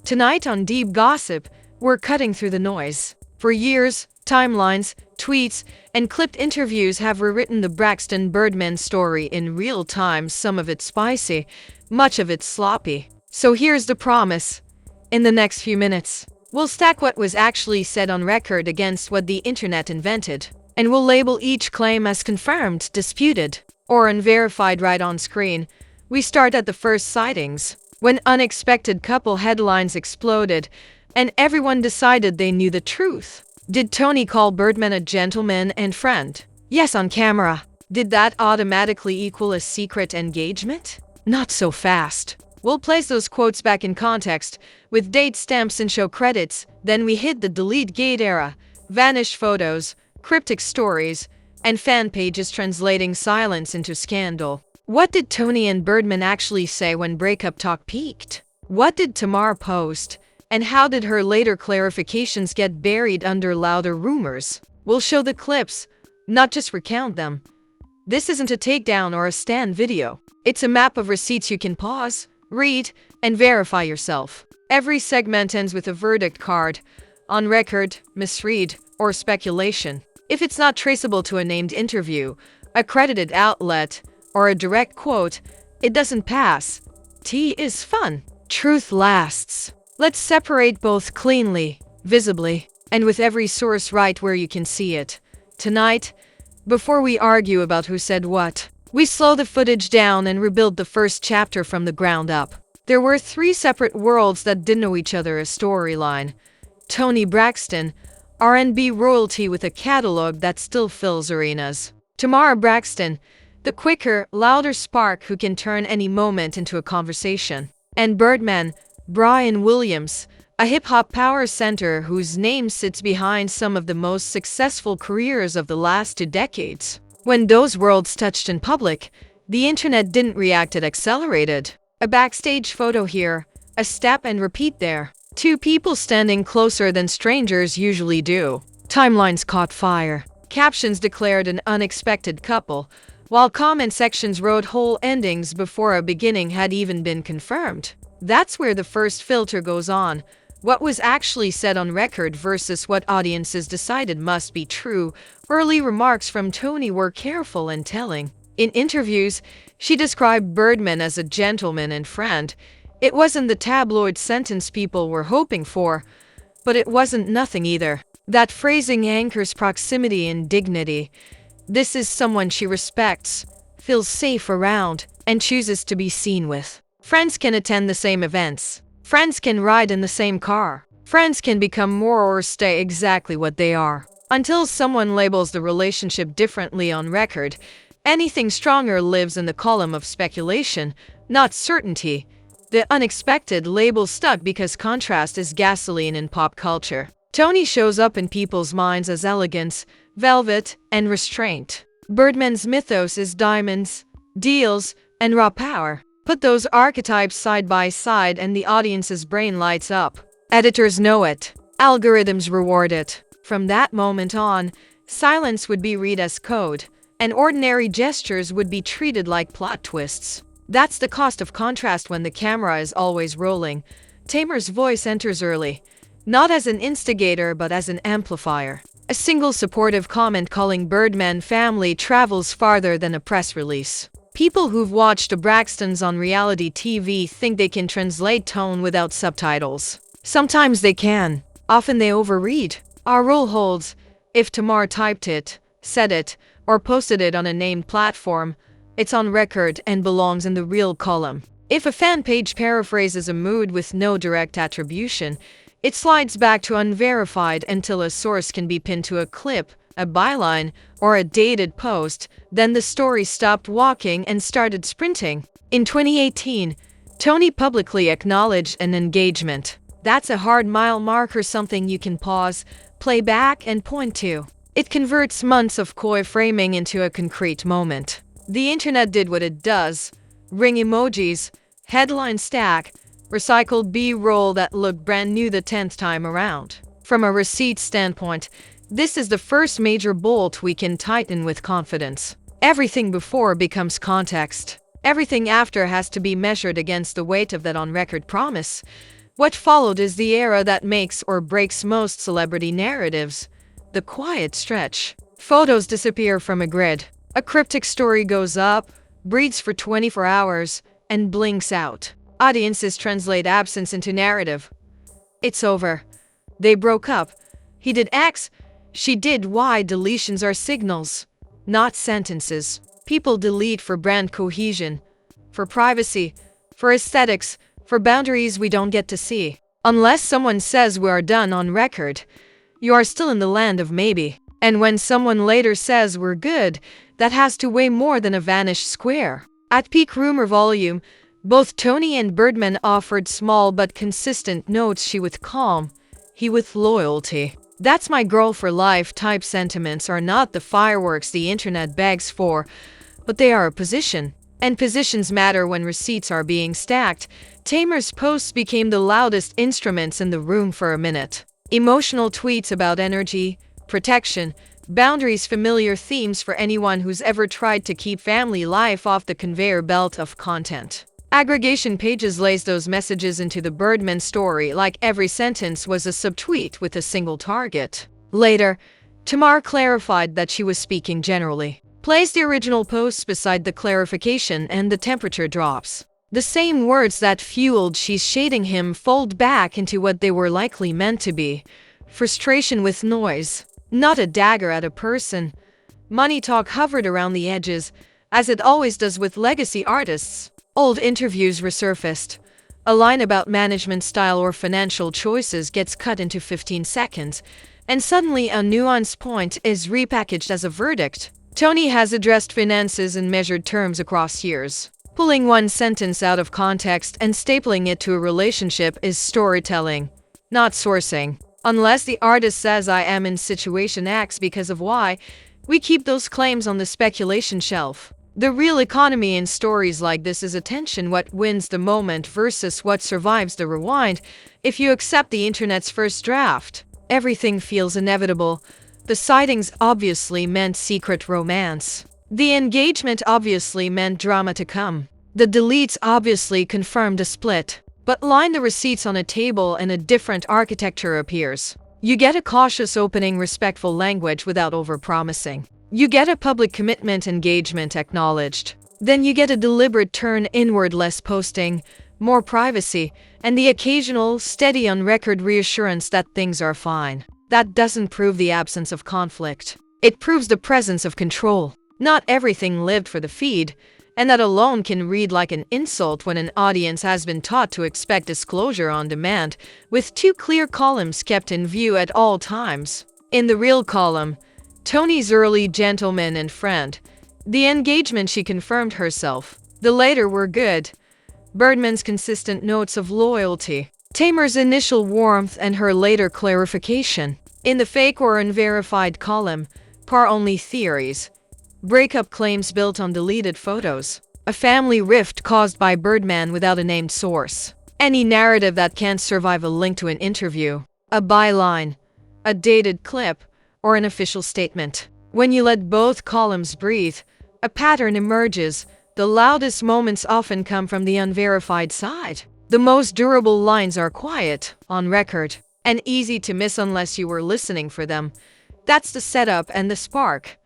Tonight on Deep Gossip, we're cutting through the noise. For years, timelines, tweets, and clipped interviews have rewritten the Braxton-Birdman story in real time, some of it spicy, much of it sloppy. So here's the promise. In the next few minutes, we'll stack what was actually said on record against what the internet invented, and we'll label each claim as confirmed, disputed, or unverified right on screen. We start at the first sightings, when unexpected couple headlines exploded, and everyone decided they knew the truth. Did Toni call Birdman a gentleman and friend? Yes, on camera. Did that automatically equal a secret engagement? Not so fast. We'll place those quotes back in context, with date stamps and show credits. Then we hit the delete gate era, vanished photos, cryptic stories, and fan pages translating silence into scandal. What did Toni and Birdman actually say when breakup talk peaked? What did Tamar post? And how did her later clarifications get buried under louder rumors? We'll show the clips, not just recount them. This isn't a takedown or a stand video. It's a map of receipts you can pause, read, and verify yourself. Every segment ends with a verdict card, on record, misread, or speculation. If it's not traceable to a named interview, a credited outlet, or a direct quote, it doesn't pass. Tea is fun. Truth lasts. Let's separate both cleanly, visibly, and with every source right where you can see it. Tonight, before we argue about who said what, we slow the footage down and rebuild the first chapter from the ground up. There were three separate worlds that didn't know each other, a storyline. Toni Braxton, R&B royalty with a catalog that still fills arenas. Tamar Braxton, the quicker, louder spark who can turn any moment into a conversation. And Birdman, Brian Williams, a hip-hop power center whose name sits behind some of the most successful careers of the last 2 decades. When those worlds touched in public, the internet didn't react, it accelerated. A backstage photo here, a step and repeat there. Two people standing closer than strangers usually do. Timelines caught fire. Captions declared an unexpected couple, while comment sections wrote whole endings before a beginning had even been confirmed. That's where the first filter goes on. What was actually said on record versus what audiences decided must be true. Early remarks from Toni were careful and telling. In interviews, she described Birdman as a gentleman and friend. It wasn't the tabloid sentence people were hoping for, but it wasn't nothing either. That phrasing anchors proximity and dignity. This is someone she respects, feels safe around, and chooses to be seen with. Friends can attend the same events. Friends can ride in the same car. Friends can become more or stay exactly what they are. Until someone labels the relationship differently on record, anything stronger lives in the column of speculation, not certainty. The unexpected label stuck because contrast is gasoline in pop culture. Toni shows up in people's minds as elegance, velvet, and restraint. Birdman's mythos is diamonds, deals, and raw power. Put those archetypes side by side and the audience's brain lights up. Editors know it. Algorithms reward it. From that moment on, silence would be read as code, and ordinary gestures would be treated like plot twists. That's the cost of contrast when the camera is always rolling. Tamar's voice enters early, not as an instigator but as an amplifier. A single supportive comment calling Birdman family travels farther than a press release. People who've watched the Braxtons on reality TV think they can translate tone without subtitles. Sometimes they can. Often they overread. Our rule holds. If Tamar typed it, said it, or posted it on a named platform, it's on record and belongs in the real column. If a fan page paraphrases a mood with no direct attribution, it slides back to unverified until a source can be pinned to a clip, a byline, or a dated post. Then the story stopped walking and started sprinting. In 2018, Toni publicly acknowledged an engagement. That's a hard mile marker, something you can pause, play back, and point to. It converts months of coy framing into a concrete moment. The internet did what it does. Ring emojis, headline stack, recycled B-roll that looked brand new the 10th time around. From a receipt standpoint, this is the first major bolt we can tighten with confidence. Everything before becomes context. Everything after has to be measured against the weight of that on-record promise. What followed is the era that makes or breaks most celebrity narratives. The quiet stretch. Photos disappear from a grid. A cryptic story goes up, breathes for 24 hours, and blinks out. Audiences translate absence into narrative. It's over. They broke up. He did X. She did Y. Deletions are signals, not sentences. People delete for brand cohesion, for privacy, for aesthetics, for boundaries we don't get to see. Unless someone says we are done on record, you are still in the land of maybe. And when someone later says we're good, that has to weigh more than a vanished square. At peak rumor volume, both Toni and Birdman offered small but consistent notes, she with calm, he with loyalty. That's my girl for life type sentiments are not the fireworks the internet begs for, but they are a position. And positions matter when receipts are being stacked. Tamar's posts became the loudest instruments in the room for a minute. Emotional tweets about energy, protection, boundaries, familiar themes for anyone who's ever tried to keep family life off the conveyor belt of content. Aggregation pages lays those messages into the Birdman story like every sentence was a subtweet with a single target. Later, Tamar clarified that she was speaking generally. Place the original posts beside the clarification and the temperature drops. The same words that fueled she's shading him fold back into what they were likely meant to be. Frustration with noise, not a dagger at a person. Money talk hovered around the edges, as it always does with legacy artists. Old interviews resurfaced. A line about management style or financial choices gets cut into 15 seconds, and suddenly a nuanced point is repackaged as a verdict. Toni has addressed finances in measured terms across years. Pulling one sentence out of context and stapling it to a relationship is storytelling, not sourcing. Unless the artist says I am in situation X because of Y, we keep those claims on the speculation shelf. The real economy in stories like this is attention, what wins the moment versus what survives the rewind. If you accept the internet's first draft, everything feels inevitable. The sightings obviously meant secret romance. The engagement obviously meant drama to come. The deletes obviously confirmed a split. But line the receipts on a table and a different architecture appears. You get a cautious opening, respectful language without overpromising. You get a public commitment, engagement acknowledged. Then you get a deliberate turn inward, less posting, more privacy, and the occasional, steady on-record reassurance that things are fine. That doesn't prove the absence of conflict. It proves the presence of control. Not everything lived for the feed, and that alone can read like an insult when an audience has been taught to expect disclosure on demand, with two clear columns kept in view at all times. In the real column, Toni's early gentleman and friend. The engagement, she confirmed herself. The later were good. Birdman's consistent notes of loyalty. Tamar's initial warmth and her later clarification. In the fake or unverified column, par-only theories. Breakup claims built on deleted photos. A family rift caused by Birdman without a named source. Any narrative that can't survive a link to an interview. A byline. A dated clip. Or an official statement. When you let both columns breathe, a pattern emerges. The loudest moments often come from the unverified side. The most durable lines are quiet, on record, and easy to miss unless you were listening for them. That's the setup and the spark.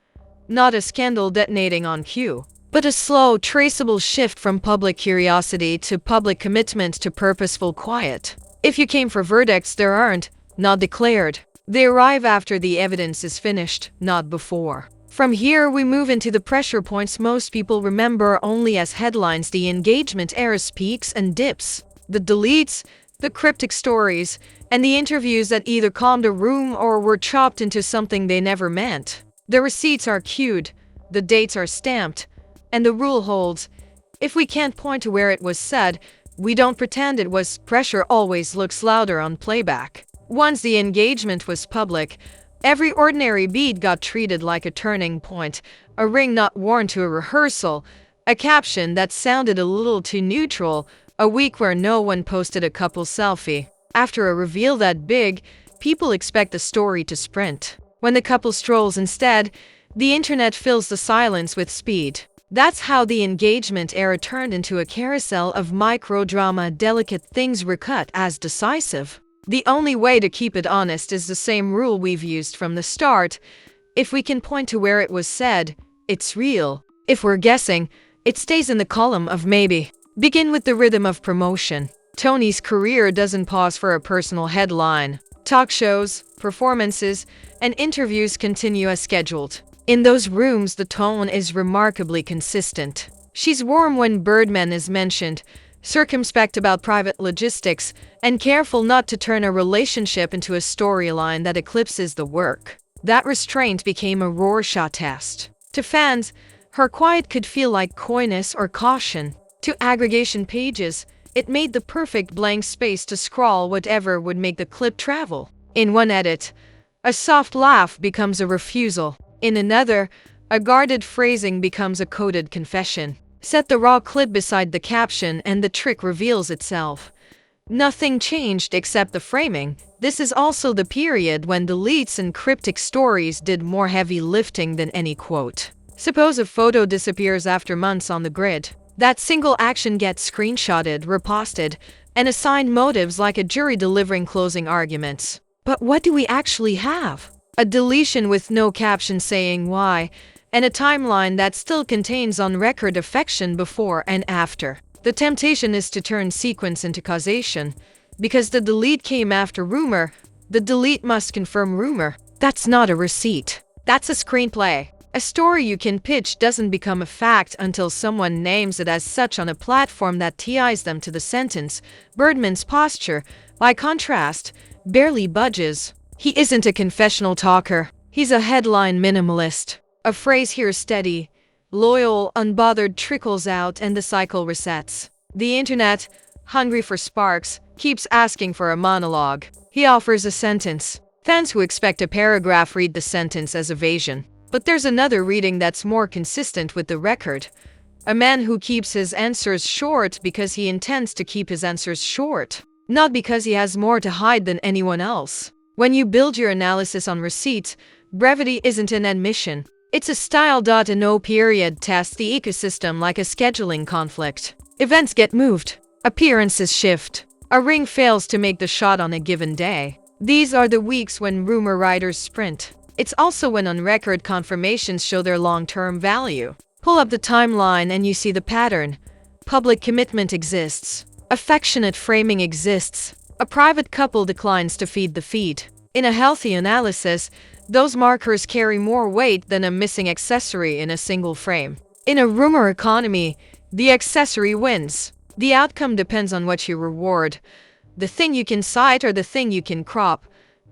Not a scandal detonating on cue, but a slow, traceable shift from public curiosity to public commitment to purposeful quiet. If you came for verdicts, there aren't, not declared. They arrive after the evidence is finished, not before. From here, we move into the pressure points most people remember only as headlines: the engagement era's peaks and dips, the deletes, the cryptic stories, and the interviews that either calmed a room or were chopped into something they never meant. The receipts are cued, the dates are stamped, and the rule holds: if we can't point to where it was said, we don't pretend it was. Pressure always looks louder on playback. Once the engagement was public, every ordinary beat got treated like a turning point, a ring not worn to a rehearsal, a caption that sounded a little too neutral, a week where no one posted a couple selfie. After a reveal that big, people expect the story to sprint. When the couple strolls instead, the internet fills the silence with speed. That's how the engagement era turned into a carousel of micro-drama, delicate things recut as decisive. The only way to keep it honest is the same rule we've used from the start. If we can point to where it was said, it's real. If we're guessing, it stays in the column of maybe. Begin with the rhythm of promotion. Toni's career doesn't pause for a personal headline. Talk shows, performances, and interviews continue as scheduled. In those rooms, the tone is remarkably consistent. She's warm when Birdman is mentioned, circumspect about private logistics, and careful not to turn a relationship into a storyline that eclipses the work. That restraint became a Rorschach test. To fans, her quiet could feel like coyness or caution. To aggregation pages, it made the perfect blank space to scrawl whatever would make the clip travel. In one edit, a soft laugh becomes a refusal. In another, a guarded phrasing becomes a coded confession. Set the raw clip beside the caption and the trick reveals itself. Nothing changed except the framing. This is also the period when deletes and cryptic stories did more heavy lifting than any quote. Suppose a photo disappears after months on the grid. That single action gets screenshotted, reposted, and assigned motives like a jury delivering closing arguments. But what do we actually have? A deletion with no caption saying why, and a timeline that still contains on-record affection before and after. The temptation is to turn sequence into causation. Because the delete came after rumor, the delete must confirm rumor. That's not a receipt. That's a screenplay. A story you can pitch doesn't become a fact until someone names it as such on a platform that ties them to the sentence. Birdman's posture, by contrast, barely budges. He isn't a confessional talker. He's a headline minimalist. A phrase here steady, loyal, unbothered trickles out and the cycle resets. The internet, hungry for sparks, keeps asking for a monologue. He offers a sentence. Fans who expect a paragraph read the sentence as evasion. But there's another reading that's more consistent with the record. A man who keeps his answers short because he intends to keep his answers short, not because he has more to hide than anyone else. When you build your analysis on receipts, brevity isn't an admission. It's a style.no period test the ecosystem like a scheduling conflict. Events get moved. Appearances shift. A ring fails to make the shot on a given day. These are the weeks when rumor writers sprint. It's also when on-record confirmations show their long-term value. Pull up the timeline and you see the pattern. Public commitment exists. Affectionate framing exists. A private couple declines to feed the feed. In a healthy analysis, those markers carry more weight than a missing accessory in a single frame. In a rumor economy, the accessory wins. The outcome depends on what you reward. The thing you can cite or the thing you can crop.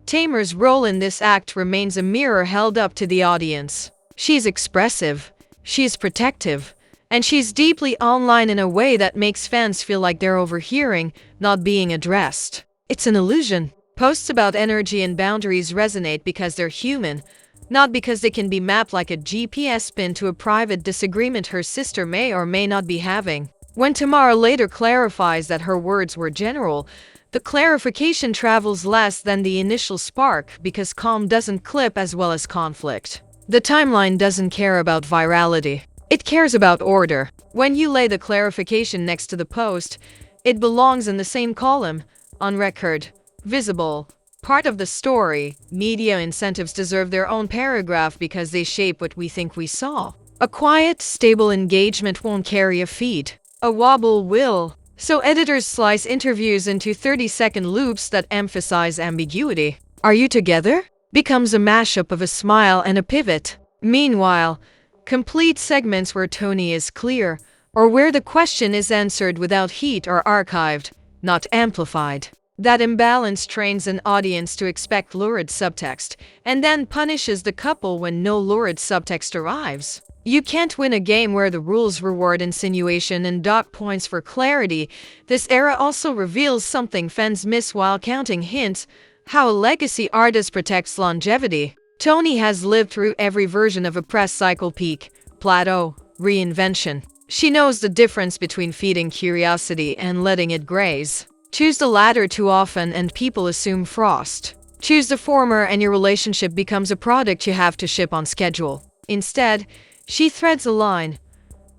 Tamar's role in this act remains a mirror held up to the audience. She's expressive, she's protective, and she's deeply online in a way that makes fans feel like they're overhearing, not being addressed. It's an illusion. Posts about energy and boundaries resonate because they're human, not because they can be mapped like a GPS pin to a private disagreement her sister may or may not be having. When Tamar later clarifies that her words were general, the clarification travels less than the initial spark because calm doesn't clip as well as conflict. The timeline doesn't care about virality. It cares about order. When you lay the clarification next to the post, it belongs in the same column, on record, visible, part of the story. Media incentives deserve their own paragraph because they shape what we think we saw. A quiet, stable engagement won't carry a feed. A wobble will. So editors slice interviews into 30-second loops that emphasize ambiguity. Are you together? Becomes a mashup of a smile and a pivot. Meanwhile, complete segments where Toni is clear, or where the question is answered without heat are archived, not amplified. That imbalance trains an audience to expect lurid subtext, and then punishes the couple when no lurid subtext arrives. You can't win a game where the rules reward insinuation and dock points for clarity. This era also reveals something fans miss while counting hints: how a legacy artist protects longevity. Toni has lived through every version of a press cycle: peak, plateau, reinvention. She knows the difference between feeding curiosity and letting it graze. Choose the latter too often and people assume frost. Choose the former and your relationship becomes a product you have to ship on schedule. Instead, she threads a line.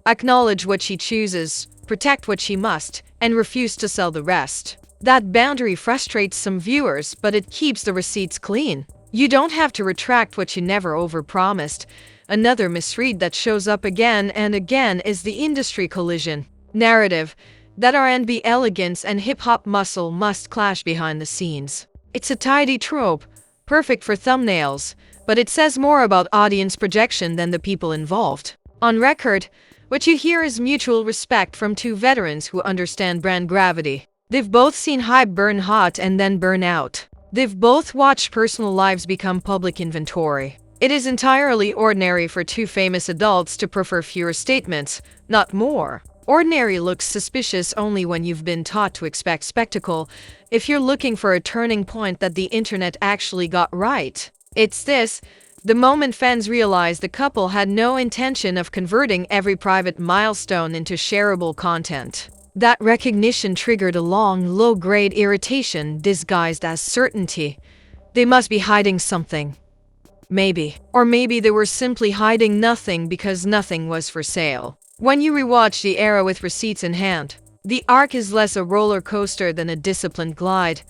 acknowledge what she chooses, protect what she must, and refuse to sell the rest. That boundary frustrates some viewers, but it keeps the receipts clean. You don't have to retract what you never overpromised. Another misread that shows up again and again is the industry collision narrative that R&B elegance and hip-hop muscle must clash behind the scenes. It's a tidy trope, perfect for thumbnails, but it says more about audience projection than the people involved. On record, what you hear is mutual respect from two veterans who understand brand gravity. They've both seen hype burn hot and then burn out. They've both watched personal lives become public inventory. It is entirely ordinary for two famous adults to prefer fewer statements, not more. Ordinary looks suspicious only when you've been taught to expect spectacle. If you're looking for a turning point that the internet actually got right, it's this: the moment fans realized the couple had no intention of converting every private milestone into shareable content. That recognition triggered a long, low-grade irritation disguised as certainty. They must be hiding something. Maybe. Or maybe they were simply hiding nothing because nothing was for sale. When you rewatch the era with receipts in hand, the arc is less a roller coaster than a disciplined glide.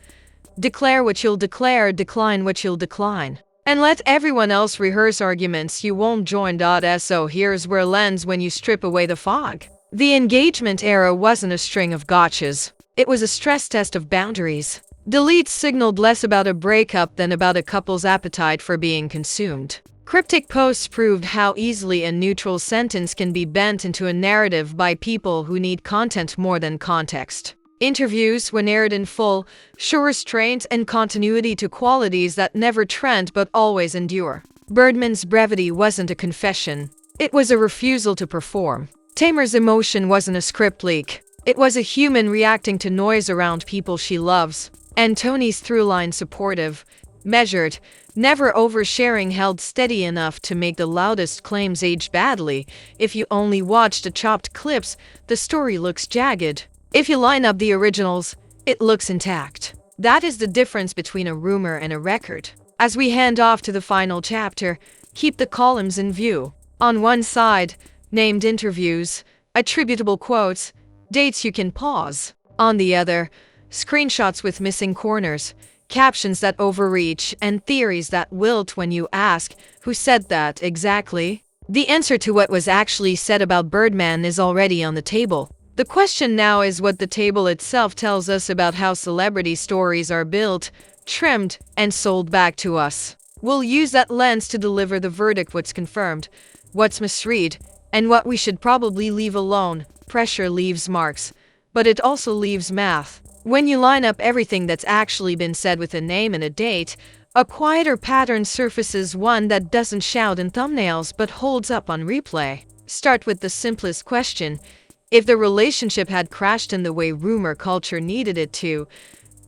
Declare what you'll declare, decline what you'll decline, and let everyone else rehearse arguments you won't join. So here's where lands when you strip away the fog. The engagement era wasn't a string of gotchas. It was a stress test of boundaries. Deletes signaled less about a breakup than about a couple's appetite for being consumed. Cryptic posts proved how easily a neutral sentence can be bent into a narrative by people who need content more than context. Interviews, when aired in full, show restraint and continuity to qualities that never trend but always endure. Birdman's brevity wasn't a confession. It was a refusal to perform. Tamar's emotion wasn't a script leak. It was a human reacting to noise around people she loves. And Toni's throughline, supportive, measured, never oversharing, held steady enough to make the loudest claims age badly. If you only watch the chopped clips, the story looks jagged. If you line up the originals, it looks intact. That is the difference between a rumor and a record. As we hand off to the final chapter, keep the columns in view. On one side, named interviews, attributable quotes, dates you can pause. On the other, screenshots with missing corners, captions that overreach, and theories that wilt when you ask, who said that exactly? The answer to what was actually said about Birdman is already on the table. The question now is what the table itself tells us about how celebrity stories are built, trimmed, and sold back to us. We'll use that lens to deliver the verdict: what's confirmed, what's misread, and what we should probably leave alone. Pressure leaves marks, but it also leaves math. When you line up everything that's actually been said with a name and a date, a quieter pattern surfaces, one that doesn't shout in thumbnails but holds up on replay. Start with the simplest question. If the relationship had crashed in the way rumor culture needed it to,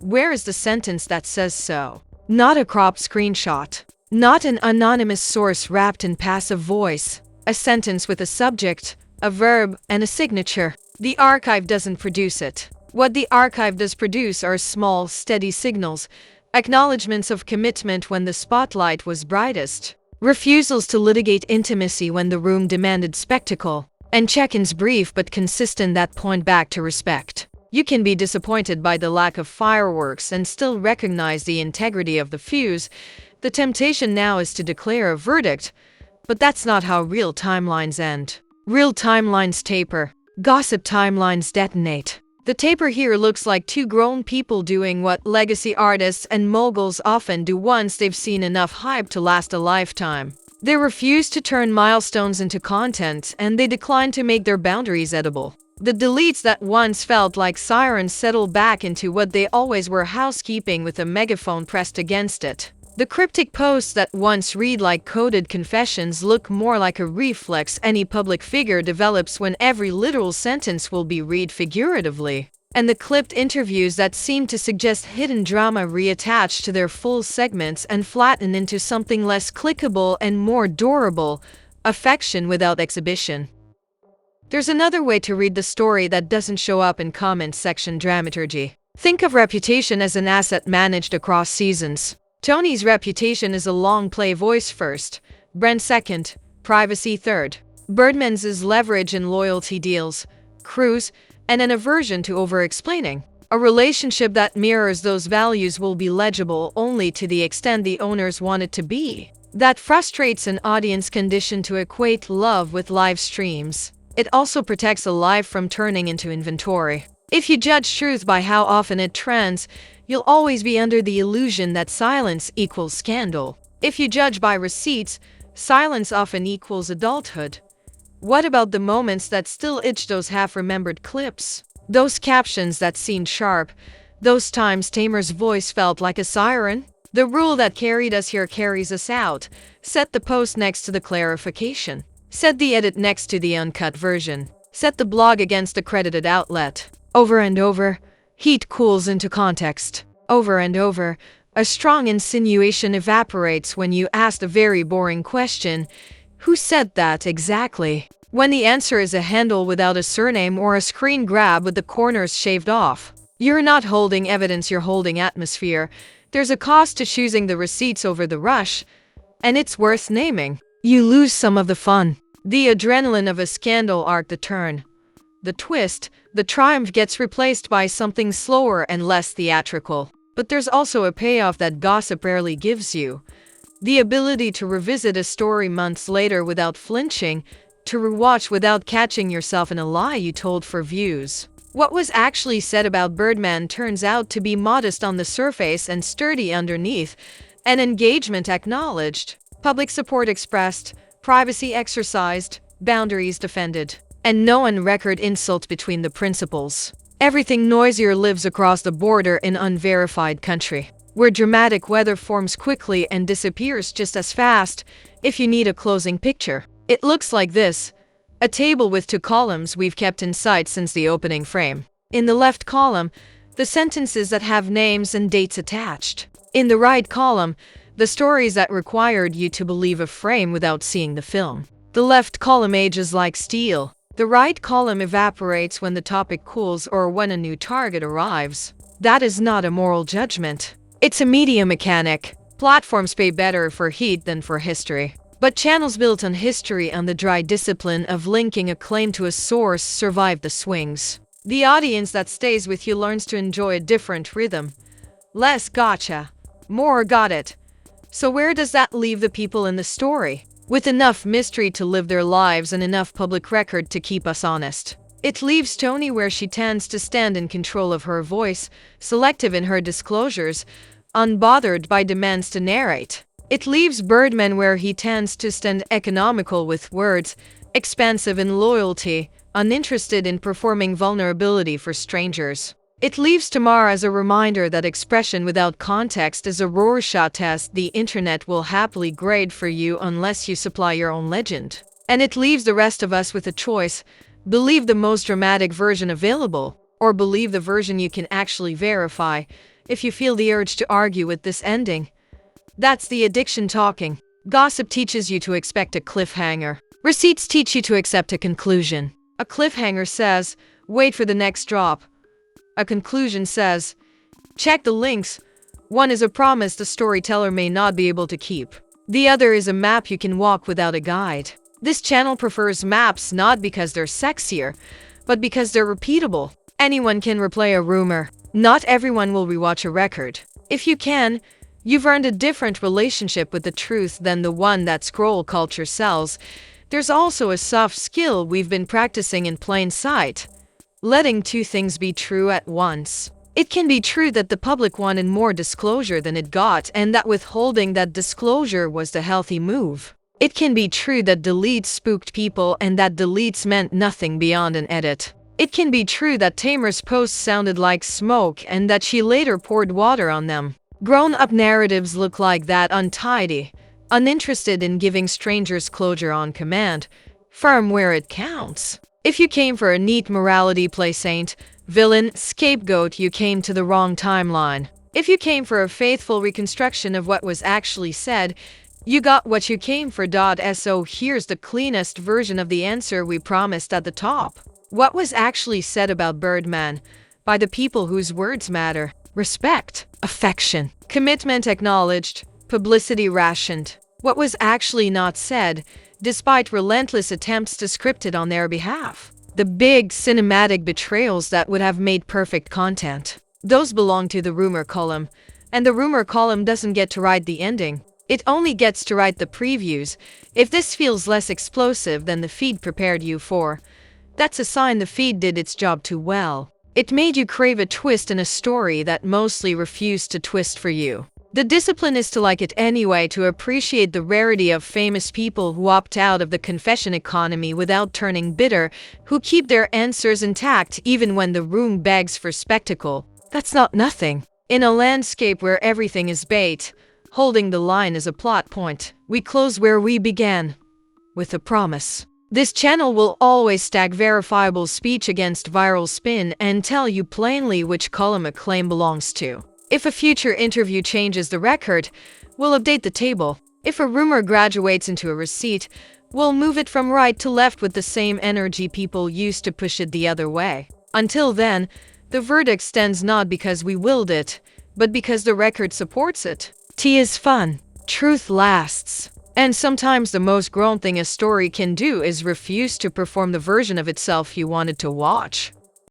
where is the sentence that says so? Not a cropped screenshot. Not an anonymous source wrapped in passive voice. A sentence with a subject, a verb, and a signature. The archive doesn't produce it. What the archive does produce are small, steady signals, acknowledgments of commitment when the spotlight was brightest, refusals to litigate intimacy when the room demanded spectacle, and check-ins brief but consistent that point back to respect. You can be disappointed by the lack of fireworks and still recognize the integrity of the fuse. The temptation now is to declare a verdict, but that's not how real timelines end. Real timelines taper. Gossip timelines detonate. The taper here looks like two grown people doing what legacy artists and moguls often do once they've seen enough hype to last a lifetime. They refuse to turn milestones into content, and they decline to make their boundaries edible. The deletes that once felt like sirens settle back into what they always were: housekeeping with a megaphone pressed against it. The cryptic posts that once read like coded confessions look more like a reflex any public figure develops when every literal sentence will be read figuratively. And the clipped interviews that seem to suggest hidden drama reattach to their full segments and flatten into something less clickable and more durable: affection without exhibition. There's another way to read the story that doesn't show up in comment section dramaturgy. Think of reputation as an asset managed across seasons. Toni's reputation is a long play: voice first, brand second, privacy third. Birdman's is leverage and loyalty deals, crews, and an aversion to over-explaining. A relationship that mirrors those values will be legible only to the extent the owners want it to be. That frustrates an audience conditioned to equate love with live streams. It also protects a life from turning into inventory. If you judge truth by how often it trends, you'll always be under the illusion that silence equals scandal. If you judge by receipts, silence often equals adulthood. What about the moments that still itch, those half-remembered clips? Those captions that seemed sharp? Those times Tamar's voice felt like a siren? The rule that carried us here carries us out. Set the post next to the clarification. Set the edit next to the uncut version. Set the blog against the credited outlet. Over and over, heat cools into context. Over and over, a strong insinuation evaporates when you ask a very boring question. Who said that exactly? When the answer is a handle without a surname or a screen grab with the corners shaved off. You're not holding evidence, you're holding atmosphere. There's a cost to choosing the receipts over the rush, and it's worth naming. You lose some of the fun. The adrenaline of a scandal arc, the turn, the twist, the triumph gets replaced by something slower and less theatrical. But there's also a payoff that gossip rarely gives you. The ability to revisit a story months later without flinching, to rewatch without catching yourself in a lie you told for views. What was actually said about Birdman turns out to be modest on the surface and sturdy underneath, and engagement acknowledged, public support expressed, privacy exercised, boundaries defended, and no on-record insult between the principals. Everything noisier lives across the border in unverified country, where dramatic weather forms quickly and disappears just as fast. If you need a closing picture, it looks like this. A table with two columns we've kept in sight since the opening frame. In the left column, the sentences that have names and dates attached. In the right column, the stories that required you to believe a frame without seeing the film. The left column ages like steel. The right column evaporates when the topic cools or when a new target arrives. That is not a moral judgment. It's a media mechanic. Platforms pay better for heat than for history. But channels built on history and the dry discipline of linking a claim to a source survive the swings. The audience that stays with you learns to enjoy a different rhythm. Less gotcha, more got it. So where does that leave the people in the story? With enough mystery to live their lives and enough public record to keep us honest. It leaves Toni where she tends to stand in control of her voice, selective in her disclosures, unbothered by demands to narrate. It leaves Birdman where he tends to stand economical with words, expansive in loyalty, uninterested in performing vulnerability for strangers. It leaves Tamar as a reminder that expression without context is a Rorschach test the internet will happily grade for you unless you supply your own legend. And it leaves the rest of us with a choice: believe the most dramatic version available, or believe the version you can actually verify. If you feel the urge to argue with this ending, that's the addiction talking. Gossip teaches you to expect a cliffhanger. Receipts teach you to accept a conclusion. A cliffhanger says, wait for the next drop. A conclusion says, check the links. One is a promise the storyteller may not be able to keep. The other is a map you can walk without a guide. This channel prefers maps not because they're sexier, but because they're repeatable. Anyone can replay a rumor. Not everyone will rewatch a record. If you can, you've earned a different relationship with the truth than the one that scroll culture sells. There's also a soft skill we've been practicing in plain sight: letting two things be true at once. It can be true that the public wanted more disclosure than it got, and that withholding that disclosure was the healthy move. It can be true that deletes spooked people and that deletes meant nothing beyond an edit. It can be true that Tamar's posts sounded like smoke and that she later poured water on them. Grown-up narratives look like that: untidy, uninterested in giving strangers closure on command, firm where it counts. If you came for a neat morality play, saint, villain, scapegoat, you came to the wrong timeline. If you came for a faithful reconstruction of what was actually said, you got what you came for. So here's the cleanest version of the answer we promised at the top. What was actually said about Birdman by the people whose words matter? Respect, affection, commitment acknowledged, publicity rationed. What was actually not said? despite relentless attempts to script it on their behalf. The big cinematic betrayals that would have made perfect content. Those belong to the rumor column, and the rumor column doesn't get to write the ending. It only gets to write the previews. If this feels less explosive than the feed prepared you for, that's a sign the feed did its job too well. It made you crave a twist in a story that mostly refused to twist for you. The discipline is to like it anyway, to appreciate the rarity of famous people who opt out of the confession economy without turning bitter, who keep their answers intact even when the room begs for spectacle. That's not nothing. In a landscape where everything is bait, holding the line is a plot point. We close where we began, with a promise. This channel will always stack verifiable speech against viral spin and tell you plainly which column a claim belongs to. If a future interview changes the record, we'll update the table. If a rumor graduates into a receipt, we'll move it from right to left with the same energy people used to push it the other way. Until then, the verdict stands not because we willed it, but because the record supports it. Tea is fun. Truth lasts. And sometimes the most grown thing a story can do is refuse to perform the version of itself you wanted to watch.